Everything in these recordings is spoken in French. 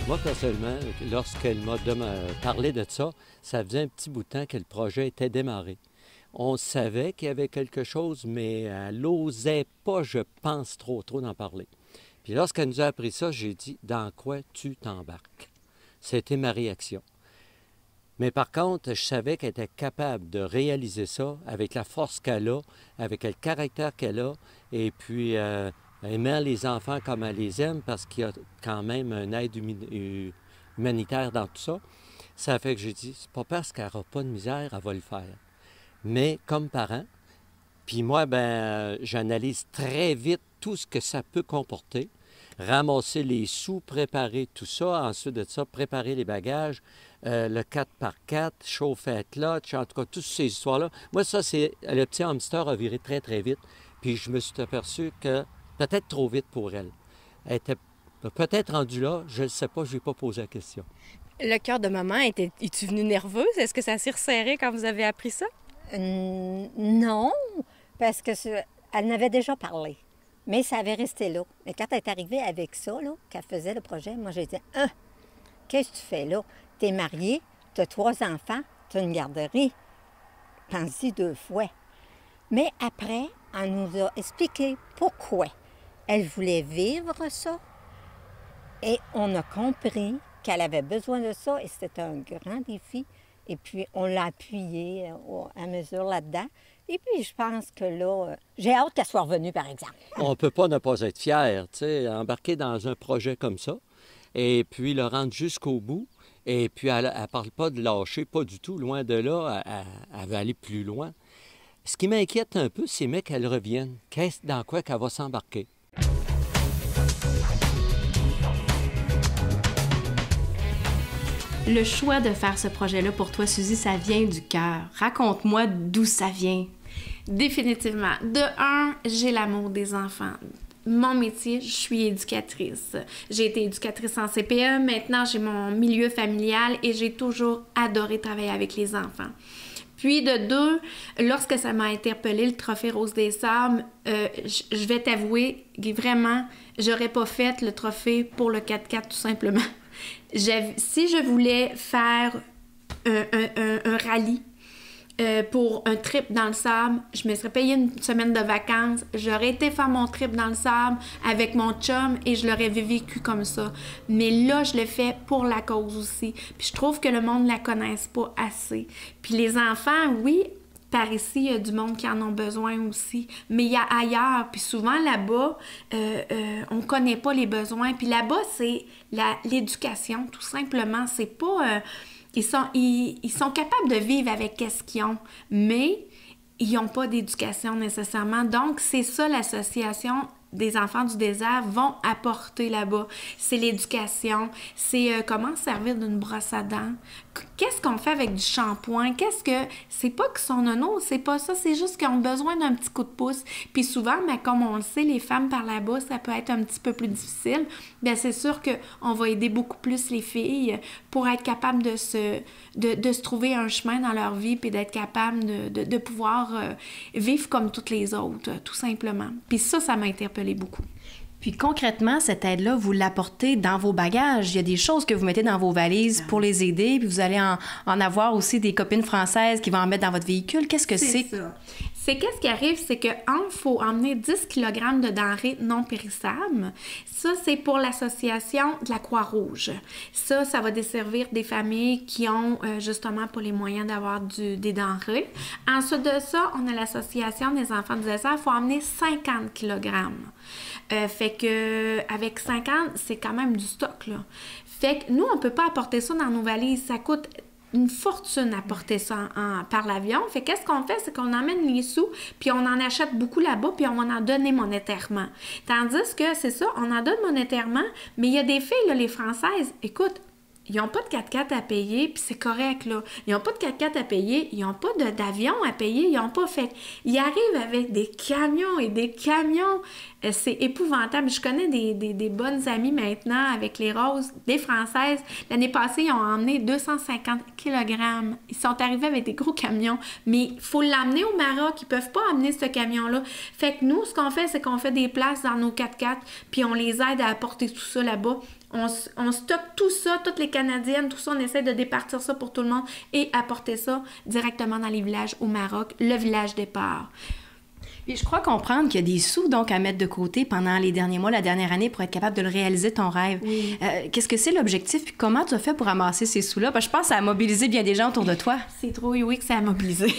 Moi, personnellement, lorsqu'elle m'a parlé de ça, ça faisait un petit bout de temps que le projet était démarré. On savait qu'il y avait quelque chose, mais elle n'osait pas, je pense, trop d'en parler. Puis lorsqu'elle nous a appris ça, j'ai dit, dans quoi tu t'embarques? C'était ma réaction. Mais par contre, je savais qu'elle était capable de réaliser ça avec la force qu'elle a, avec le caractère qu'elle a, et puis aimant les enfants comme elle les aime, parce qu'il y a quand même une aide humanitaire dans tout ça. Ça fait que j'ai dit, c'est pas parce qu'elle n'aura pas de misère, elle va le faire. Mais comme parent, puis moi, j'analyse très vite tout ce que ça peut comporter, ramasser les sous, préparer tout ça, ensuite de ça, préparer les bagages, le 4x4, chauffer à clutch, en tout cas, toutes ces histoires-là. Moi, ça, c'est le petit hamster a viré très vite, puis je me suis aperçu que peut-être trop vite pour elle. Elle était peut-être rendue là, je ne sais pas, je ne lui ai pas posé la question. Le cœur de maman, es-tu venue nerveuse? Est-ce que ça s'est resserré quand vous avez appris ça? Non, parce que elle n'avait déjà parlé. Mais ça avait resté là. Mais quand elle est arrivée avec ça, qu'elle faisait le projet, moi, j'ai dit « Qu'est-ce que tu fais là? Tu es mariée, tu as 3 enfants, tu as une garderie. Pense-y 2 fois. » Mais après, elle nous a expliqué pourquoi elle voulait vivre ça. Et on a compris qu'elle avait besoin de ça et c'était un grand défi. Et puis, on l'a appuyée à mesure là-dedans. Et puis, je pense que là, j'ai hâte qu'elle soit revenue, par exemple. On ne peut pas ne pas être fier, tu sais, embarquer dans un projet comme ça, et puis le rendre jusqu'au bout. Et puis, elle ne parle pas de lâcher, pas du tout. Loin de là, elle va aller plus loin. Ce qui m'inquiète un peu, c'est mais qu'elle revienne. Dans quoi qu'elle va s'embarquer? Le choix de faire ce projet-là pour toi, Suzy, ça vient du cœur. Raconte-moi d'où ça vient. Définitivement. De un, j'ai l'amour des enfants. Mon métier, je suis éducatrice. J'ai été éducatrice en CPE, maintenant j'ai mon milieu familial et j'ai toujours adoré travailler avec les enfants. Puis de 2, lorsque ça m'a interpellé le Trophée Rose des Sables, je vais t'avouer, vraiment, j'aurais pas fait le trophée pour le 4x4 tout simplement. Si je voulais faire un rallye pour un trip dans le sable, je me serais payé une semaine de vacances, j'aurais été faire mon trip dans le sable avec mon chum et je l'aurais vécu comme ça. Mais là, je le fais pour la cause aussi. Puis je trouve que le monde ne la connaisse pas assez. Puis les enfants, oui, par ici, il y a du monde qui en ont besoin aussi. Mais il y a ailleurs. Puis souvent, là-bas, on ne connaît pas les besoins. Puis là-bas, c'est l'éducation, tout simplement. C'est pas... ils sont capables de vivre avec ce qu'ils ont, mais ils n'ont pas d'éducation nécessairement. Donc, c'est ça l'association des enfants du désert vont apporter là-bas. C'est l'éducation, c'est comment servir d'une brosse à dents. Qu'est-ce qu'on fait avec du shampoing? C'est pas qu'ils sont nonos, c'est pas ça, c'est juste qu'ils ont besoin d'un petit coup de pouce. Puis souvent, comme on le sait, les femmes par là-bas, ça peut être un petit peu plus difficile. Bien, c'est sûr qu'on va aider beaucoup plus les filles pour être capables de se trouver un chemin dans leur vie puis d'être capables de pouvoir vivre comme toutes les autres, tout simplement. Puis ça m'a interpellée beaucoup. Puis concrètement, cette aide-là, vous l'apportez dans vos bagages. Il y a des choses que vous mettez dans vos valises pour les aider, puis vous allez en avoir aussi des copines françaises qui vont en mettre dans votre véhicule. Qu'est-ce que c'est? Ça. Qu'est-ce qui arrive, c'est qu'il faut emmener 10 kg de denrées non périssables. Ça, c'est pour l'association de la Croix-Rouge. Ça va desservir des familles qui ont justement pas les moyens d'avoir des denrées. Ensuite de ça, on a l'association des enfants du désert. Il faut emmener 50 kg. Fait que avec 50, c'est quand même du stock, là. Fait que nous, on peut pas apporter ça dans nos valises. Ça coûte une fortune à porter ça par l'avion. Fait qu'est-ce qu'on fait? C'est qu'on emmène les sous, puis on en achète beaucoup là-bas, puis on va en donner monétairement. Tandis que, c'est ça, on en donne monétairement, mais il y a des filles, là, les Françaises, écoute, ils n'ont pas de 4x4 à payer, puis c'est correct, là. Ils n'ont pas de 4x4 à payer, ils n'ont pas d'avion à payer, ils n'ont pas fait... Ils arrivent avec des camions et des camions. C'est épouvantable. Je connais des bonnes amies maintenant avec les roses, des Françaises. L'année passée, ils ont emmené 250 kg. Ils sont arrivés avec des gros camions, mais il faut l'emmener au Maroc. Ils ne peuvent pas amener ce camion-là. Fait que nous, ce qu'on fait, c'est qu'on fait des places dans nos 4x4, puis on les aide à apporter tout ça là-bas. On stocke tout ça, toutes les Canadiennes, tout ça, on essaie de départir ça pour tout le monde et apporter ça directement dans les villages au Maroc, le village départ. Puis je crois comprendre qu'il y a des sous donc à mettre de côté pendant les derniers mois, la dernière année pour être capable de le réaliser ton rêve. Oui. Qu'est-ce que c'est l'objectif puis comment tu as fait pour amasser ces sous-là? Parce que je pense que ça a mobilisé bien des gens autour de toi. C'est trop oui que ça a mobilisé.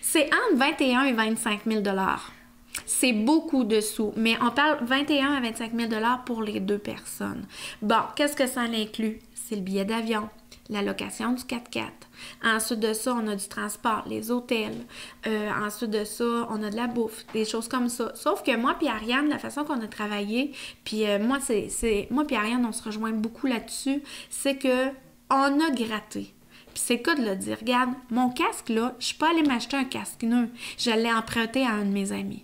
C'est entre 21 et 25 000 $. C'est beaucoup de sous, mais on parle 21 à 25 000 $ pour les 2 personnes. Bon, qu'est-ce que ça inclut? C'est le billet d'avion, la location du 4x4. Ensuite de ça, on a du transport, les hôtels. Ensuite de ça, on a de la bouffe, des choses comme ça. Sauf que moi puis Ariane, la façon qu'on a travaillé, puis moi puis Ariane, on se rejoint beaucoup là-dessus, c'est que on a gratté. Puis c'est le cas de le dire. Regarde, mon casque là, je suis pas allée m'acheter un casque neuf. Je l'ai emprunté à un de mes amis.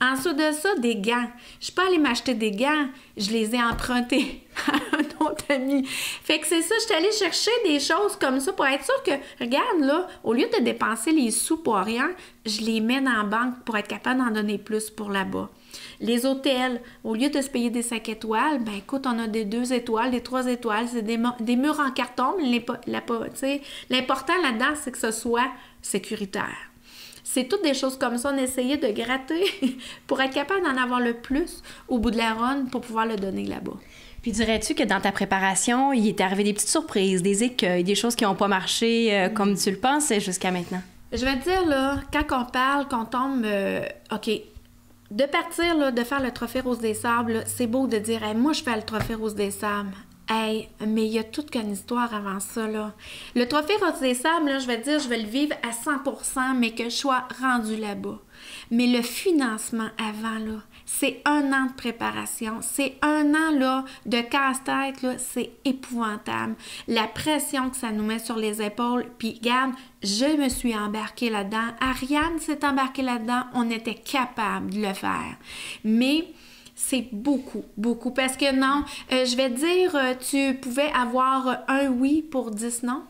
Ensuite de ça, des gants. Je suis pas allée m'acheter des gants, je les ai empruntés à un autre ami. Fait que c'est ça, je suis allée chercher des choses comme ça pour être sûre que, regarde là, au lieu de dépenser les sous pour rien, je les mets dans la banque pour être capable d'en donner plus pour là-bas. Les hôtels, au lieu de se payer des 5 étoiles, ben écoute, on a des 2 étoiles, des 3 étoiles, c'est des murs en carton, mais l'important là-dedans, c'est que ce soit sécuritaire. C'est toutes des choses comme ça. On essayait de gratter pour être capable d'en avoir le plus au bout de la run pour pouvoir le donner là-bas. Puis dirais-tu que dans ta préparation, il est arrivé des petites surprises, des écueils, des choses qui n'ont pas marché comme tu le pensais jusqu'à maintenant? Je vais te dire, là, quand on parle, qu'on tombe... OK, de partir, là, de faire le Trophée Rose des Sables, là, c'est beau de dire hey, « moi, je fais le Trophée Rose des Sables ». Hey, mais il y a toute qu'une histoire avant ça, là. Le Trophée Rose des Sables, là, je vais te dire, je vais le vivre à 100%, mais que je sois rendue là-bas. Mais le financement avant, là, c'est 1 an de préparation. C'est 1 an, là, de casse-tête, là, c'est épouvantable. La pression que ça nous met sur les épaules. Puis, regarde, je me suis embarquée là-dedans. Ariane s'est embarquée là-dedans. On était capable de le faire. Mais... c'est beaucoup, beaucoup. Parce que non, je vais te dire, tu pouvais avoir un oui pour 10 non.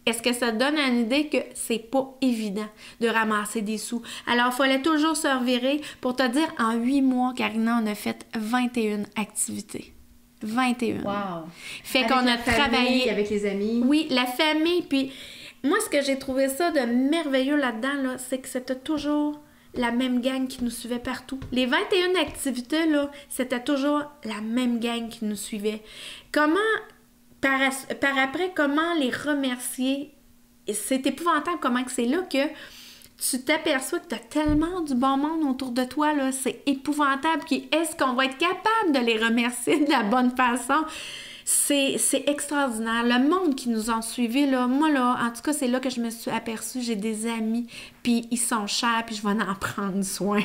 Est-ce que ça te donne une idée que c'est pas évident de ramasser des sous? Alors, il fallait toujours se revirer pour te dire, en 8 mois, Karina, on a fait 21 activités. 21. Wow! Fait avec qu'on a la famille, travaillé. avec les amis. Oui, la famille. Puis, moi, ce que j'ai trouvé ça de merveilleux là-dedans, là, c'est que c'était toujours la même gang qui nous suivait partout. Les 21 activités, là, c'était toujours la même gang qui nous suivait. Comment, par après, comment les remercier? C'est épouvantable comment que c'est là que tu t'aperçois que tu as tellement du bon monde autour de toi, là. C'est épouvantable. Puis est-ce qu'on va être capable de les remercier de la bonne façon? C'est extraordinaire. Le monde qui nous ont suivis, là, moi, là, en tout cas, c'est là que je me suis aperçue. J'ai des amis, puis ils sont chers, puis je vais en prendre soin.